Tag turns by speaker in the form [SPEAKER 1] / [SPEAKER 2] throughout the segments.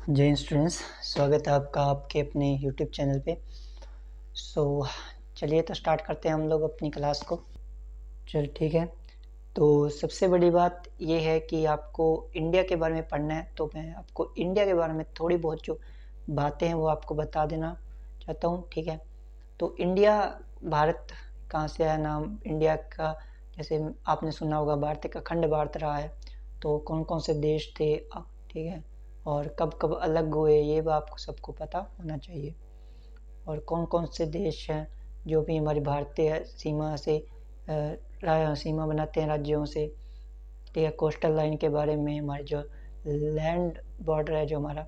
[SPEAKER 1] जय हिंद स्टूडेंट्स, स्वागत है आपका आपके अपने यूट्यूब चैनल पे। चलिए तो स्टार्ट करते हैं हम लोग अपनी क्लास को। चल ठीक है। तो सबसे बड़ी बात ये है कि आपको इंडिया के बारे में पढ़ना है, तो मैं आपको इंडिया के बारे में थोड़ी बहुत जो बातें हैं वो आपको बता देना चाहता हूँ। ठीक है। तो इंडिया, भारत कहाँ से आया नाम इंडिया का? जैसे आपने सुना होगा भारत एक अखंड भारत रहा है, तो कौन कौन से देश थे, ठीक है, और कब कब अलग हुए, ये भी आपको सबको पता होना चाहिए। और कौन कौन से देश हैं जो भी हमारी भारतीय सीमा से सीमा बनाते हैं राज्यों से, ठीक है। कोस्टल लाइन के बारे में, हमारे जो लैंड बॉर्डर है जो हमारा,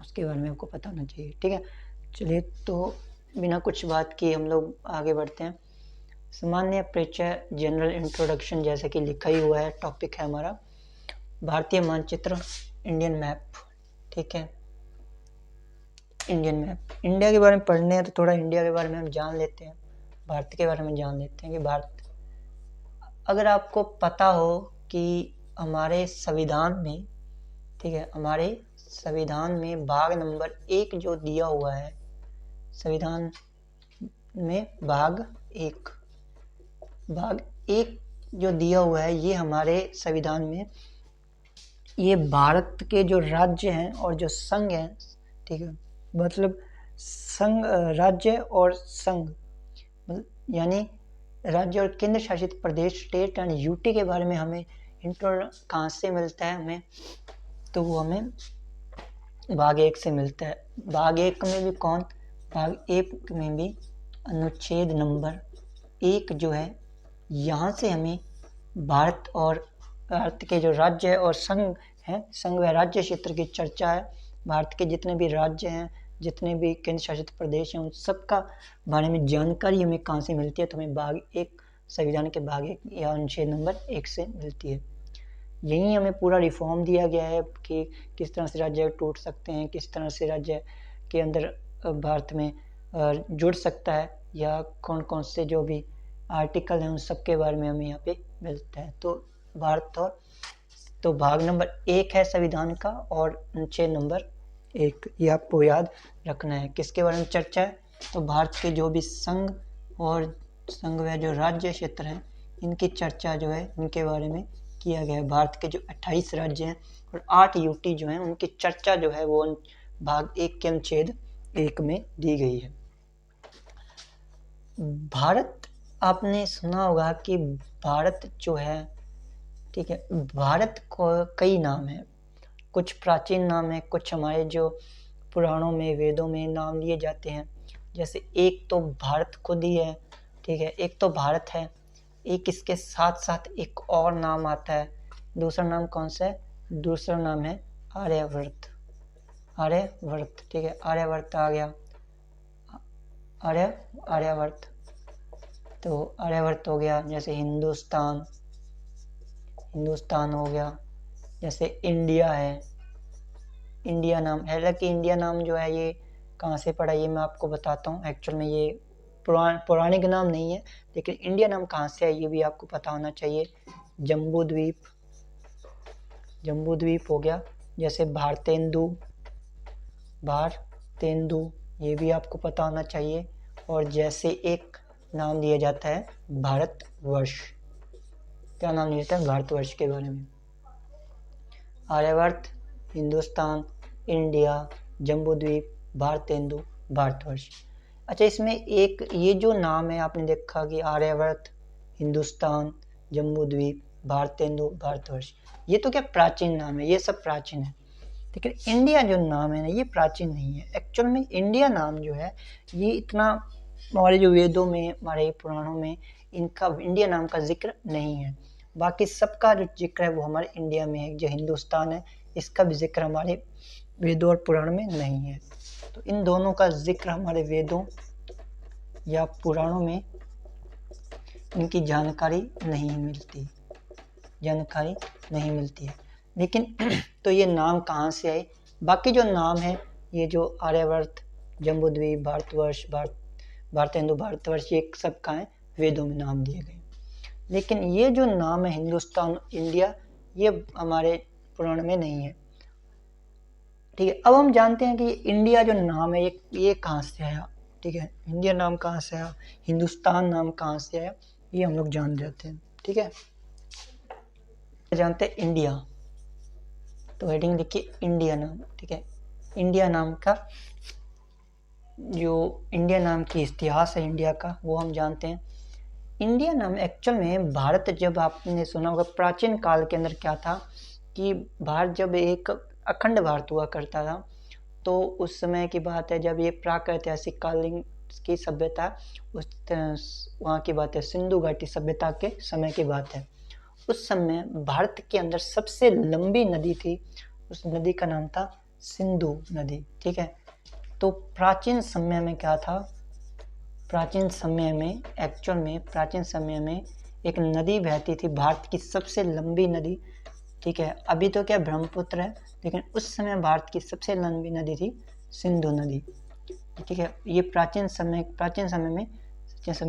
[SPEAKER 1] उसके बारे में आपको पता होना चाहिए। ठीक है। चलिए तो बिना कुछ बात किए हम लोग आगे बढ़ते हैं। सामान्य परिचय, जनरल इंट्रोडक्शन, जैसे कि लिखा ही हुआ है, टॉपिक है हमारा भारतीय मानचित्र, इंडियन मैप। ठीक है, इंडियन मैप। इंडिया के बारे में पढ़ने हैं तो थोड़ा इंडिया के बारे में हम जान लेते हैं, भारत के बारे में जान लेते हैं कि भारत, अगर आपको पता हो कि हमारे संविधान में, ठीक है, हमारे संविधान में भाग नंबर 1 जो दिया हुआ है, संविधान में भाग 1 जो दिया हुआ है, ये हमारे संविधान में, ये भारत के जो राज्य हैं और जो संघ हैं, ठीक है, मतलब संघ, राज्य और संघ, यानी राज्य और केंद्र शासित प्रदेश, स्टेट एंड यूटी के बारे में हमें इंट्रो कहाँ से मिलता है हमें, तो वो हमें भाग 1 से मिलता है। भाग 1 में भी कौन, भाग 1 में भी अनुच्छेद नंबर 1 जो है, यहाँ से हमें भारत और भारत के जो राज्य और संघ है, संघ व राज्य क्षेत्र की चर्चा है। भारत के जितने भी राज्य हैं, जितने भी केंद्र शासित प्रदेश हैं, उन सब का बारे में जानकारी हमें कहाँ से मिलती है, तो हमें भाग 1, संविधान के भाग 1 या अनुच्छेद नंबर 1 से मिलती है। यही हमें पूरा रिफॉर्म दिया गया है कि किस तरह से राज्य टूट सकते हैं, किस तरह से राज्य के अंदर भारत में जुड़ सकता है, या कौन कौन से जो भी आर्टिकल हैं उन सब के बारे में हमें यहाँ पे मिलता है। तो भारत और, तो भाग नंबर 1 है संविधान का और अनुच्छेद नंबर 1, ये आपको याद रखना है। किसके बारे में चर्चा है, तो भारत के जो भी संघ और संघ व जो राज्य क्षेत्र हैं, इनकी चर्चा जो है, इनके बारे में किया गया है। भारत के जो 28 राज्य हैं और 8 यूटी जो हैं, उनकी चर्चा जो है वो भाग 1 के अनुच्छेद 1 में दी गई है। भारत, आपने सुना होगा कि भारत जो है, ठीक है, भारत को कई नाम है, कुछ प्राचीन नाम है, कुछ हमारे जो पुराणों में, वेदों में नाम लिए जाते हैं। जैसे एक तो भारत खुद ही है, ठीक है, एक तो भारत है, एक इसके साथ साथ एक और नाम आता है। दूसरा नाम कौन सा है? दूसरा नाम है आर्यवर्त। आर्यवर्त, ठीक है, आर्यवर्त आ गया, आर्यवर्त। तो आर्यवर्त हो गया। जैसे हिंदुस्तान हो गया। जैसे इंडिया है, इंडिया नाम, हालांकि इंडिया नाम जो है ये कहाँ से पड़ा, ये मैं आपको बताता हूँ। एक्चुअल में ये पौराणिक नाम नहीं है, लेकिन इंडिया नाम कहाँ से है ये भी आपको पता होना चाहिए। जम्बू द्वीप हो गया। जैसे भारतेंदु, ये भी आपको पता होना चाहिए। और जैसे एक नाम दिया जाता है भारतवर्ष, क्या नाम दिया जाता है भारतवर्ष के बारे में? आर्यवर्त, हिंदुस्तान, इंडिया, जम्बूद्वीप, भारतेंदु, भारतवर्ष। अच्छा, इसमें एक ये जो नाम है आपने देखा कि आर्यवर्त, हिंदुस्तान, जम्बूद्वीप, भारतेंदु, भारतवर्ष, ये तो क्या प्राचीन नाम है, ये सब प्राचीन है। लेकिन इंडिया जो नाम है ना, ये प्राचीन नहीं है। एक्चुअल में इंडिया नाम जो है, ये इतना हमारे जो वेदों में, हमारे पुराणों में इनका इंडिया नाम का जिक्र नहीं है। बाकी सबका जो जिक्र है वो हमारे इंडिया में है। जो हिंदुस्तान है, इसका भी जिक्र हमारे वेदों और पुराण में नहीं है। तो इन दोनों का जिक्र हमारे वेदों या पुराणों में इनकी जानकारी नहीं मिलती है। लेकिन तो ये नाम कहाँ से आए? बाकी जो नाम है, ये जो आर्यवर्त, जम्बूद्वीप, भारतवर्ष, भारतेंदु, भारतवर्ष, ये सब का है, वेदों में नाम दिए गए। लेकिन ये जो नाम है हिंदुस्तान, इंडिया, ये हमारे पुराण में नहीं है। ठीक है। अब हम जानते हैं कि इंडिया जो नाम है ये कहाँ से आया। ठीक है, इंडिया नाम कहाँ से आया, हिंदुस्तान नाम कहाँ से आया, ये हम लोग जान जाते हैं। ठीक है, जानते हैं इंडिया, तो हेडिंग लिखिए इंडिया नाम। ठीक है, इंडिया नाम का जो इंडिया नाम की इतिहास है इंडिया का, वो हम जानते हैं। इंडिया नाम एक्चुअल में भारत, जब आपने सुना होगा प्राचीन काल के अंदर क्या था कि भारत जब एक अखंड भारत हुआ करता था, तो उस समय की बात है जब ये प्राक ऐतिहासिक कालीन की सभ्यता, उस वहाँ की बात है, सिंधु घाटी सभ्यता के समय की बात है। उस समय भारत के अंदर सबसे लंबी नदी थी, उस नदी का नाम था सिंधु नदी। ठीक है, तो प्राचीन समय में क्या था, प्राचीन समय में एक्चुअल में प्राचीन समय में एक नदी बहती थी, भारत की सबसे लंबी नदी। ठीक है, अभी तो क्या ब्रह्मपुत्र है, लेकिन उस समय भारत की सबसे लंबी नदी थी सिंधु नदी। ठीक है, ये प्राचीन समय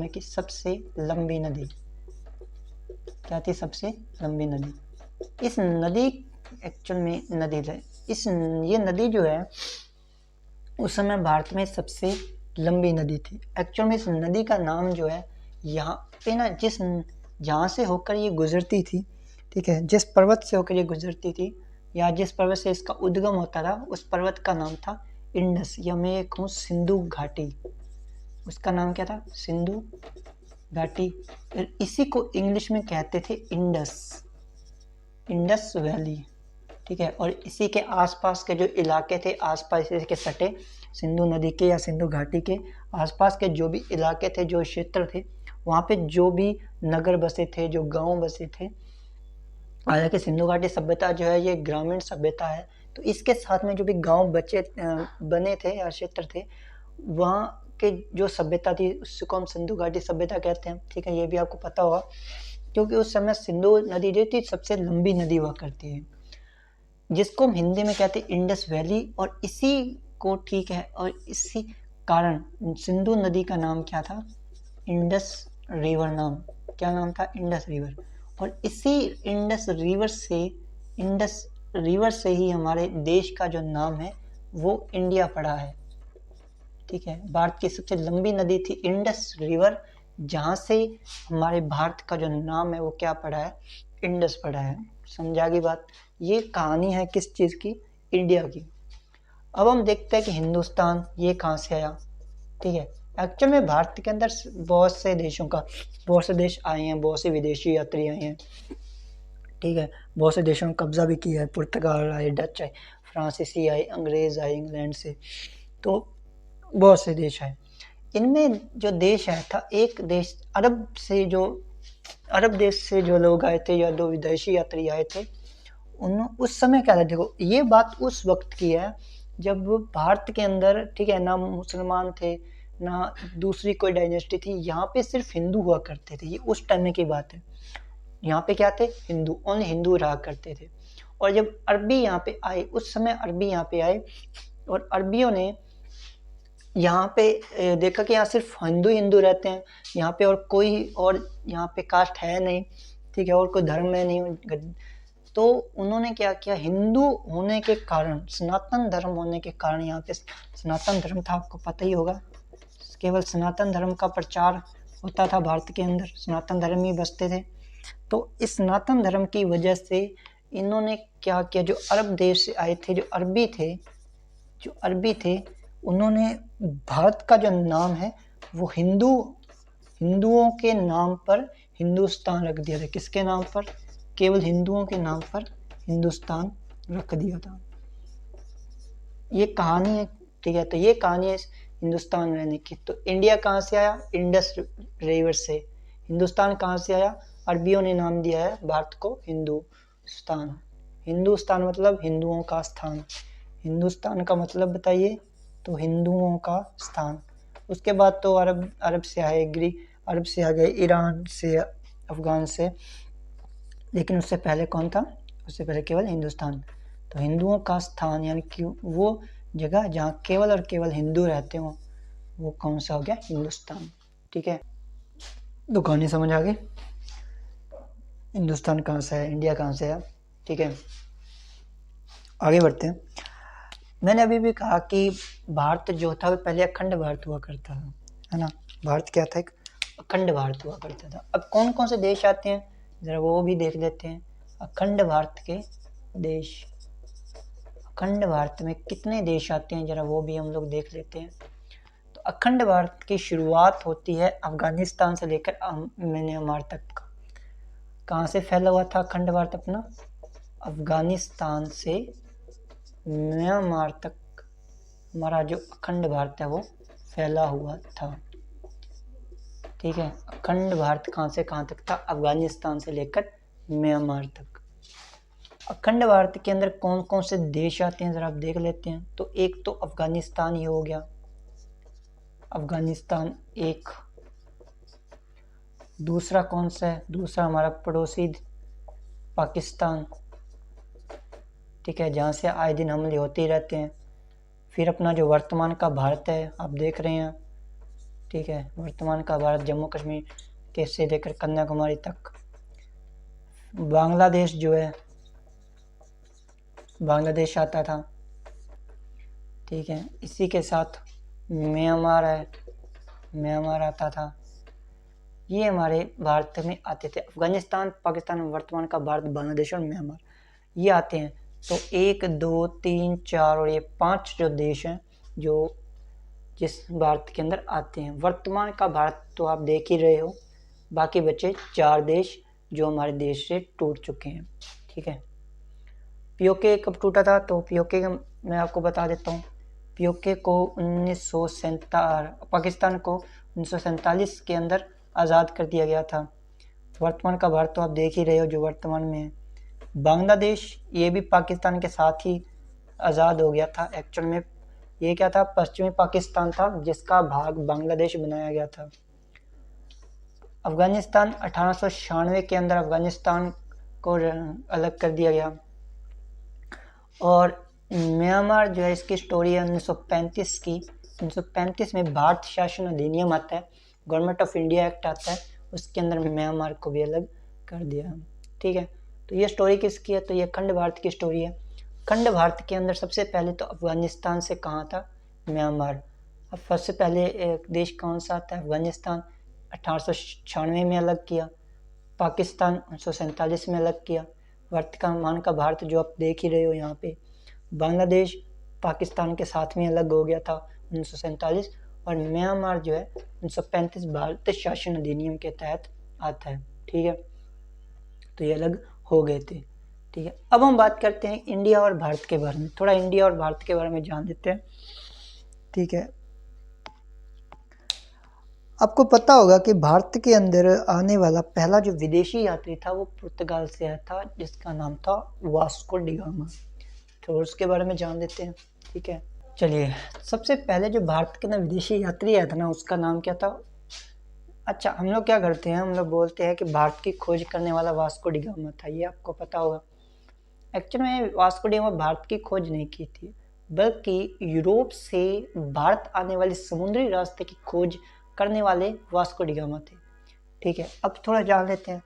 [SPEAKER 1] की सबसे लंबी नदी क्या थी, सबसे लंबी नदी। इस नदी एक्चुअल में नदी है, ये नदी जो है उस समय भारत में सबसे लंबी नदी थी। एक्चुअल में इस नदी का नाम जो है यहाँ पे ना, जहाँ से होकर ये गुजरती थी, ठीक है, जिस पर्वत से होकर ये गुजरती थी या जिस पर्वत से इसका उद्गम होता था, उस पर्वत का नाम था इंडस, या मैं कहूँ सिंधु घाटी। उसका नाम क्या था, सिंधु घाटी। इसी को इंग्लिश में कहते थे इंडस वैली। ठीक है, और इसी के आसपास के जो इलाके थे, आसपास के सटे सिंधु नदी के या सिंधु घाटी के आसपास के जो भी इलाके थे, जो क्षेत्र थे, वहाँ पे जो भी नगर बसे थे, जो गांव बसे थे, हालांकि सिंधु घाटी सभ्यता जो है ये ग्रामीण सभ्यता है, तो इसके साथ में जो भी गांव बने थे या क्षेत्र थे, वहाँ के जो सभ्यता थी उसको हम सिंधु घाटी सभ्यता कहते हैं। ठीक है, ये भी आपको पता होगा, क्योंकि उस समय सिंधु नदी जो थी सबसे लंबी नदी हुआ करती है, जिसको हम हिंदी में कहते हैं इंडस वैली। और इसी को, ठीक है, और इसी कारण सिंधु नदी का नाम क्या था, इंडस रिवर नाम, क्या नाम था, इंडस रिवर। और इसी इंडस रिवर से ही हमारे देश का जो नाम है वो इंडिया पड़ा है। ठीक है, भारत की सबसे लंबी नदी थी इंडस रिवर, जहाँ से हमारे भारत का जो नाम है वो क्या पड़ा है, इंडस पड़ा है। समझा की बात। ये कहानी है किस चीज़ की, इंडिया की। अब हम देखते हैं कि हिंदुस्तान ये कहाँ से आया। ठीक है, एक्चुअल में भारत के अंदर बहुत से देश आए हैं, बहुत से विदेशी यात्री आए हैं। ठीक है, बहुत से देशों में कब्जा भी किया है, पुर्तगाल आए, डच आए, फ्रांसीसी आए, अंग्रेज आए इंग्लैंड से, तो बहुत से देश आए। इनमें जो देश आया था, एक देश अरब देश से जो लोग आए थे या दो विदेशी यात्री आए थे, उस समय क्या था, देखो ये बात उस वक्त की है जब भारत के अंदर, ठीक है, ना मुसलमान थे ना दूसरी कोई डायनेस्टी थी, यहाँ पे सिर्फ हिंदू हुआ करते थे। ये उस टाइम की बात है, यहाँ पे क्या थे, हिंदू, ओनली हिंदू रहा करते थे। और जब अरबी यहाँ पे आए, उस समय अरबी यहाँ पे आए और अरबियों ने यहाँ पे देखा कि यहाँ सिर्फ हिंदू रहते हैं यहाँ पे, और कोई और यहाँ पे कास्ट है नहीं, ठीक है, और कोई धर्म है नहीं। तो उन्होंने क्या किया, हिंदू होने के कारण, सनातन धर्म होने के कारण, यहाँ पे सनातन धर्म था, आपको पता ही होगा, केवल सनातन धर्म का प्रचार होता था भारत के अंदर, सनातन धर्म ही बसते थे। तो इस सनातन धर्म की वजह से इन्होंने क्या किया, जो अरब देश से आए थे, जो अरबी थे, उन्होंने भारत का जो नाम है वो हिंदुओं के नाम पर हिंदुस्तान रख दिया था। किसके नाम पर, केवल हिंदुओं के नाम पर हिंदुस्तान रख दिया था। ये कहानी है। ठीक है, तो ये कहानी है हिंदुस्तान रहने की। तो इंडिया कहाँ से आया, इंडस रिवर से। हिंदुस्तान कहाँ से आया, अरबियों ने नाम दिया है भारत को हिंदुस्तान। हिंदुस्तान मतलब हिंदुओं का स्थान, हिंदुस्तान का मतलब बताइए, तो हिंदुओं का स्थान। उसके बाद तो अरब से आए, अरब से आ गए, ईरान से, अफगान से, लेकिन उससे पहले कौन था, उससे पहले केवल हिंदुस्तान। तो हिंदुओं का स्थान यानी कि वो जगह जहाँ केवल और केवल हिंदू रहते हो, वो कौन सा हो गया, हिंदुस्तान। ठीक है, तो कहानी समझ आ गई, हिंदुस्तान कहाँ से है, इंडिया कहाँ से है। ठीक है, आगे बढ़ते हैं। मैंने अभी भी कहा कि भारत जो था वो पहले अखंड भारत हुआ करता था, है ना। भारत क्या था, एक अखंड भारत हुआ करता था। अब कौन कौन से देश आते हैं ज़रा वो भी देख लेते हैं। अखंड भारत के देश, अखंड भारत में कितने देश आते हैं ज़रा वो भी हम लोग देख लेते हैं। तो अखंड भारत की शुरुआत होती है अफगानिस्तान से लेकर म्यांमार तक। कहाँ से फैला हुआ था अखंड भारत अपना? अफगानिस्तान से म्यांमार तक हमारा जो अखंड भारत है वो फैला हुआ था, ठीक है। अखंड भारत कहाँ से कहाँ तक था? अफगानिस्तान से लेकर म्यांमार तक। अखंड भारत के अंदर कौन कौन से देश आते हैं ज़रा आप देख लेते हैं। तो एक तो अफगानिस्तान ही हो गया, अफगानिस्तान एक। दूसरा कौन सा है? दूसरा हमारा पड़ोसी पाकिस्तान, ठीक है, जहाँ से आए दिन हमले होते ही रहते हैं। फिर अपना जो वर्तमान का भारत है आप देख रहे हैं, ठीक है, वर्तमान का भारत जम्मू कश्मीर के से लेकर कन्याकुमारी तक। बांग्लादेश जो है, बांग्लादेश आता था, ठीक है। इसी के साथ म्यांमार है, म्यांमार आता था। ये हमारे भारत में आते थे। अफगानिस्तान, पाकिस्तान, वर्तमान का भारत, बांग्लादेश और म्यांमार ये आते हैं। तो 1 2 3 4 और ये 5 जो देश हैं जो जिस भारत के अंदर आते हैं। वर्तमान का भारत तो आप देख ही रहे हो, बाकी बचे 4 देश जो हमारे देश से टूट चुके हैं, ठीक है। पीओके कब टूटा था? तो पीओके मैं आपको बता देता हूँ। पीओके को 1947 पाकिस्तान को 1947 के अंदर आज़ाद कर दिया गया था। वर्तमान का भारत तो आप देख ही रहे हो जो वर्तमान में है। बांग्लादेश ये भी पाकिस्तान के साथ ही आज़ाद हो गया था। एक्चुअल में ये क्या था? पश्चिमी पाकिस्तान था जिसका भाग बांग्लादेश बनाया गया था। अफगानिस्तान 1896 के अंदर अफगानिस्तान को अलग कर दिया गया। और म्यांमार जो है इसकी स्टोरी है 1935 की। 1935 में भारत शासन अधिनियम आता है, गवर्नमेंट ऑफ इंडिया एक्ट आता है, उसके अंदर म्यांमार को भी अलग कर दिया, ठीक है। तो ये स्टोरी किसकी है? तो ये अखंड भारत की स्टोरी है। अखंड भारत के अंदर सबसे पहले तो अफगानिस्तान से कहाँ था? म्यांमार। अब सबसे पहले एक देश कौन सा आता है? अफगानिस्तान 1896 में अलग किया, पाकिस्तान 1947 में अलग किया, वर्तमान का भारत जो आप देख ही रहे हो यहाँ पे। बांग्लादेश पाकिस्तान के साथ में अलग हो गया था 1947, और म्यांमार जो है 1935 भारत शासन अधिनियम के तहत आता है, ठीक है। तो ये अलग हो गए थे, ठीक है। अब हम बात करते हैं इंडिया और भारत के बारे में। थोड़ा इंडिया और भारत के बारे में जान लेते हैं, ठीक है। आपको पता होगा कि भारत के अंदर आने वाला पहला जो विदेशी यात्री था वो पुर्तगाल से आया था, जिसका नाम था वास्को डी गामा। तो उसके बारे में जान लेते हैं, ठीक है। चलिए, सबसे पहले जो भारत के अंदर विदेशी यात्री आया था ना, उसका नाम क्या था? अच्छा, हम लोग क्या करते हैं, हम लोग बोलते हैं कि भारत की खोज करने वाला वास्को डी गामा था, ये आपको पता होगा। एक्चुअल में वास्को डी गामा भारत की खोज नहीं की थी, बल्कि यूरोप से भारत आने वाले समुद्री रास्ते की खोज करने वाले वास्को डी गामा थे, ठीक है। अब थोड़ा जान लेते हैं।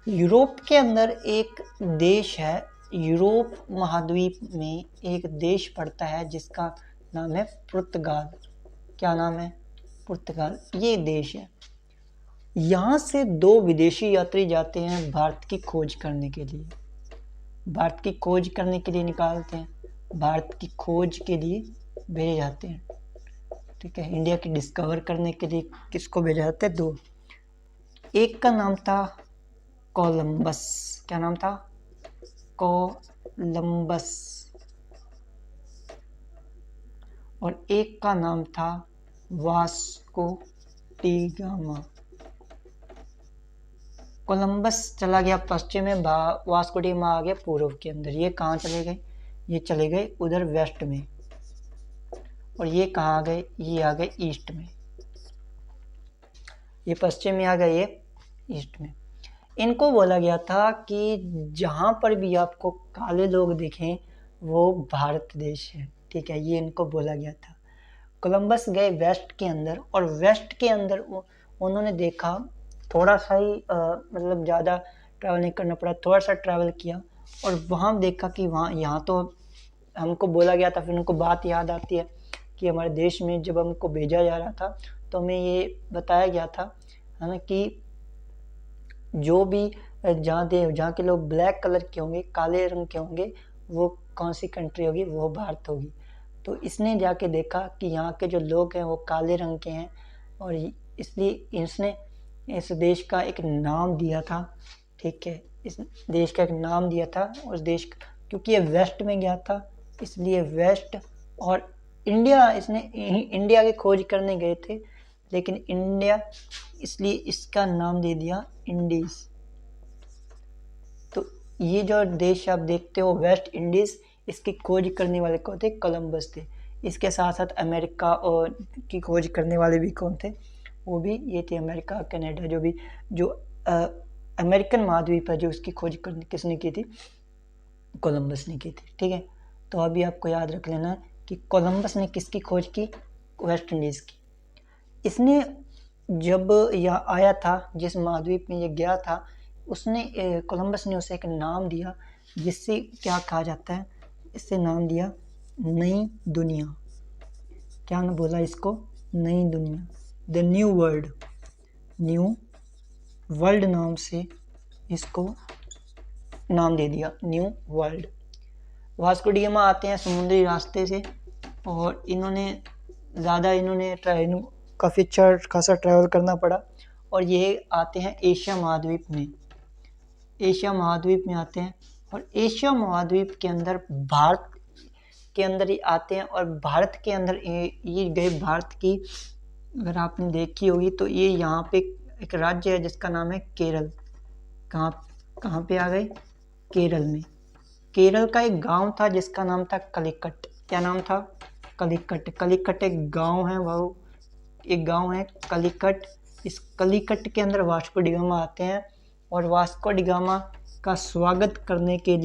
[SPEAKER 1] यूरोप के अंदर एक देश है, यूरोप महाद्वीप में एक देश पड़ता है जिसका नाम है पुर्तगाल। क्या नाम है? पुर्तगाल, ये देश है। यहाँ से 2 विदेशी यात्री जाते हैं भारत की खोज करने के लिए, भारत की खोज करने के लिए निकालते हैं, भारत की खोज के लिए भेजे जाते हैं, ठीक है। इंडिया की डिस्कवर करने के लिए किसको भेजा जाता है? 2। एक का नाम था कोलंबस। क्या नाम था? कोलंबस। और एक का नाम था वास्को डी गामा। कोलंबस चला गया पश्चिम में, वास्को डी गामा आ गया पूर्व के अंदर। ये कहाँ चले गए? ये चले गए उधर वेस्ट में। और ये कहाँ आ गए? ये आ गए ईस्ट में। ये पश्चिम में आ गए, ये ईस्ट में। इनको बोला गया था कि जहाँ पर भी आपको काले लोग दिखें वो भारत देश है, ठीक है, ये इनको बोला गया था। कोलंबस गए वेस्ट के अंदर, और वेस्ट के अंदर उन्होंने देखा, थोड़ा सा ही मतलब ज़्यादा ट्रैवल नहीं करना पड़ा, थोड़ा सा ट्रैवल किया और वहाँ देखा कि वहाँ यहाँ तो हमको बोला गया था, फिर उनको बात याद आती है कि हमारे देश में जब हमको भेजा जा रहा था तो हमें ये बताया गया था, है ना, कि जो भी जहाँ के लोग ब्लैक कलर के होंगे, काले रंग के होंगे, वो कौन सी कंट्री होगी, वो भारत होगी। तो इसने जाके देखा कि यहाँ के जो लोग हैं वो काले रंग के हैं, और इसलिए इसने इस देश का एक नाम दिया था, ठीक है, इस देश का एक नाम दिया था उस देश का, क्योंकि ये वेस्ट में गया था इसलिए वेस्ट। और इंडिया, इसने इंडिया की खोज करने गए थे, लेकिन इंडिया, इसलिए इसका नाम दे दिया इंडीज। तो ये जो देश आप देखते हो वेस्ट इंडीज, इसकी खोज करने वाले कौन थे? कोलंबस थे। इसके साथ साथ अमेरिका और की खोज करने वाले भी कौन थे? वो भी ये थे, अमेरिका, कनाडा, जो अमेरिकन महाद्वीप है, जो उसकी खोज करने किसने की थी? कोलंबस ने की थी, ठीक है। तो अभी आपको याद रख लेना कि कोलंबस ने किसकी खोज की? वेस्ट इंडीज़ की। इसने जब यह आया था, जिस महाद्वीप में ये गया था, उसने कोलंबस ने उसे एक नाम दिया, जिससे क्या कहा जाता है? इससे नाम दिया नई दुनिया। क्या ना बोला इसको? नई दुनिया, the new world. New world नाम से इसको नाम दे दिया, new world. Vasco D gamma आते हैं समुद्री रास्ते से, और इन्होंने काफ़ी अच्छा खासा ट्रैवल करना पड़ा, और ये आते हैं एशिया महाद्वीप में। एशिया महाद्वीप में आते हैं, और एशिया महाद्वीप के अंदर भारत के अंदर ही आते हैं, और भारत के अंदर ये गए। भारत की अगर आपने देखी होगी तो ये यहाँ पे एक राज्य है जिसका नाम है केरल। कहाँ पे आ गए? केरल में। केरल का एक गांव था जिसका नाम था कलिकट। क्या नाम था? कलिकट। कलिकट एक गांव है, वो एक गांव है कलिकट। इस कलिकट के अंदर वास्को डी गामा आते हैं, और वास्को डी गामा का स्वागत करने के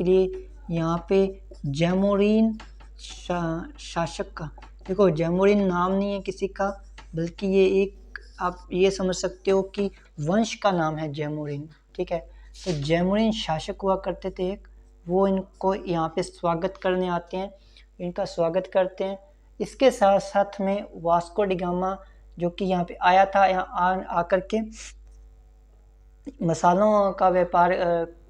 [SPEAKER 1] लिए यहाँ पे जैमोरिन शासक का, देखो जैमोरिन नाम नहीं है किसी का, बल्कि ये एक, आप ये समझ सकते हो कि वंश का नाम है जैमोरिन, ठीक है। तो जैमोरिन शासक हुआ करते थे एक, वो इनको यहाँ पे स्वागत करने आते हैं, इनका स्वागत करते हैं। इसके साथ साथ में वास्को डी गामा जो कि यहाँ पे आया था, यहाँ आकर के मसालों का व्यापार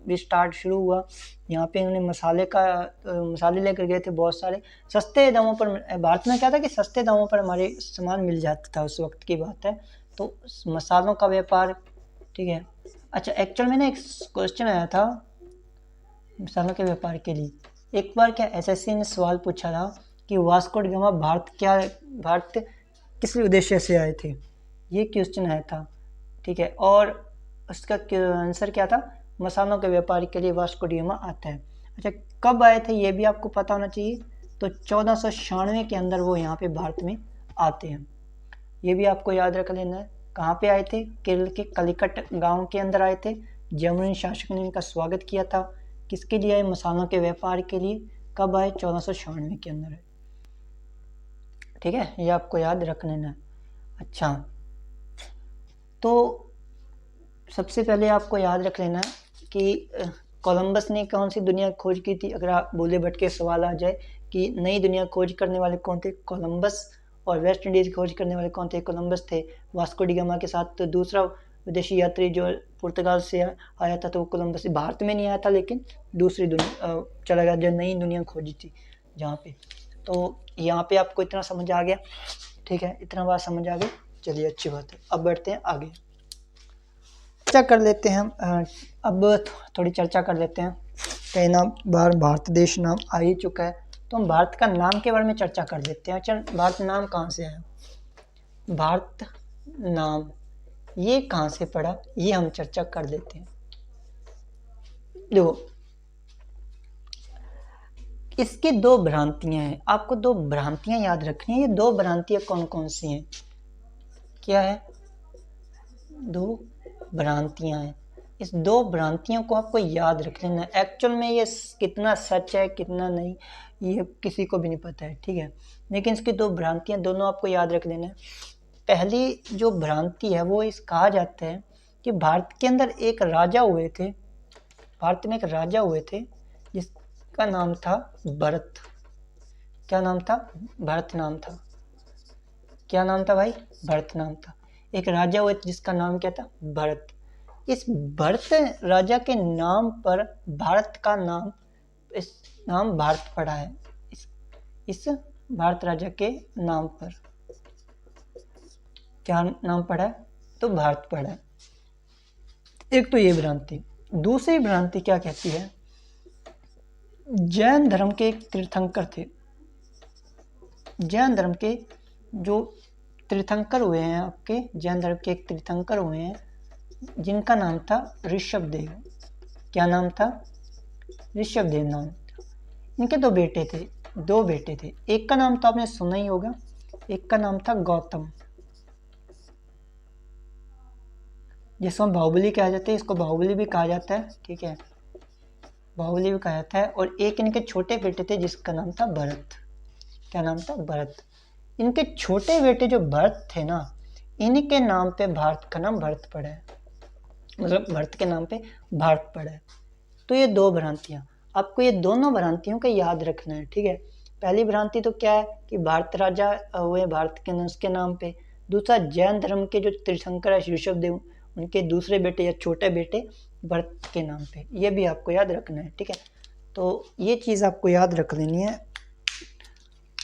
[SPEAKER 1] भी शुरू हुआ। यहाँ पे इन्होंने मसाले लेकर गए थे बहुत सारे, सस्ते दामों पर। भारत में क्या था कि सस्ते दामों पर हमारे सामान मिल जाता था, उस वक्त की बात है। तो मसालों का व्यापार, ठीक है। अच्छा, एक्चुअल में ना एक क्वेश्चन आया था मसालों के व्यापार के लिए। एक बार क्या एसएससी ने सवाल पूछा था कि वास्को डी गामा भारत किस उद्देश्य से आए थे, ये क्वेश्चन आया था, ठीक है। और उसका आंसर क्या था? मसालों के व्यापार के लिए वास्को डी गामा आता है। अच्छा, कब आए थे ये भी आपको पता होना चाहिए। तो 1496 के अंदर वो यहाँ पे भारत में आते हैं, ये भी आपको याद रख लेना है। कहाँ पे आए थे? केरल के कलिकट गांव के अंदर आए थे। जैमोरिन शासक ने इनका स्वागत किया था। किसके लिए आए? मसालों के व्यापार के लिए। कब आए? 1496 के अंदर है, ठीक है, ये आपको याद रख लेना है। अच्छा, तो सबसे पहले आपको याद रख लेना कि कोलंबस ने कौन सी दुनिया खोज की थी। अगर आप बोले भट्ट के सवाल आ जाए कि नई दुनिया खोज करने वाले कौन थे? कोलंबस। और वेस्ट इंडीज खोज करने वाले कौन थे? कोलंबस थे। वास्को डी गामा के साथ तो दूसरा विदेशी यात्री जो पुर्तगाल से आया था, तो वो कोलंबस भारत में नहीं आया था, लेकिन दूसरी दुनिया चला गया, जो नई दुनिया खोजी थी जहाँ पे। तो यहाँ पे आपको इतना समझ आ गया, ठीक है, इतना बात समझ आ गई। चलिए, अच्छी बात है। अब बढ़ते हैं आगे, चर्चा कर लेते हैं। अब थोड़ी चर्चा कर लेते हैं। कई नाम बार भारत देश नाम आ ही चुका है, तो हम भारत का नाम के बारे में चर्चा कर देते हैं। चल, भारत नाम कहाँ से आया? भारत नाम ये कहाँ से पड़ा, ये हम चर्चा कर लेते हैं। देखो, इसकी दो भ्रांतियां हैं, आपको दो भ्रांतियां याद रखनी है। ये दो भ्रांतियां कौन कौन सी हैं? क्या है? दो भ्रांतियां हैं। इस दो भ्रांतियों को आपको याद रख लेना। एक्चुअल में ये कितना सच है कितना नहीं, ये किसी को भी नहीं पता है, ठीक है, लेकिन इसकी दो भ्रांतियां दोनों आपको याद रख लेना है। पहली जो भ्रांति है वो इस कहा जाता है कि भारत के अंदर एक राजा हुए थे, भारत में एक राजा हुए थे का नाम था भरत। क्या नाम था? भरत नाम था। क्या नाम था भाई? भरत नाम था। एक राजा हुए जिसका नाम क्या था? भरत। इस भरत राजा के नाम पर भारत का नाम, इस नाम भारत पड़ा है। इस भारत राजा के नाम पर क्या नाम पड़ा है? तो भारत पड़ा है। एक तो ये भ्रांति। दूसरी भ्रांति क्या कहती है? जैन धर्म के एक तीर्थंकर थे। जैन धर्म के जो तीर्थंकर हुए हैं, आपके जैन धर्म के एक तीर्थंकर हुए हैं जिनका नाम था ऋषभदेव। क्या नाम था? ऋषभदेव नाम था। इनके दो बेटे थे। एक का नाम तो आपने सुना ही होगा, एक का नाम था गौतम, जिसको बाहुबली कहा जाता है। इसको बाहुबली भी कहा जाता है, ठीक है, बाहुबली भी कहा जाता है। और एक इनके छोटे बेटे थे जिसका नाम था भरत। क्या नाम था? भरत। इनके छोटे बेटे जो भरत थे ना, इनके नाम पे भारत का नाम भरत पड़ा है, मतलब भरत के नाम पे भारत पड़ा है। तो ये दो भ्रांतियाँ, आपको ये दोनों भ्रांतियों का याद रखना है, ठीक है। पहली भ्रांति तो क्या है कि भारत राजा हुए भारत के उसके नाम पे। दूसरा, जैन धर्म के जो तीर्थंकर है ऋषभदेव, उनके दूसरे बेटे या छोटे बेटे भरत के नाम पे। ये भी आपको याद रखना है, ठीक है। तो ये चीज़ आपको याद रख लेनी है।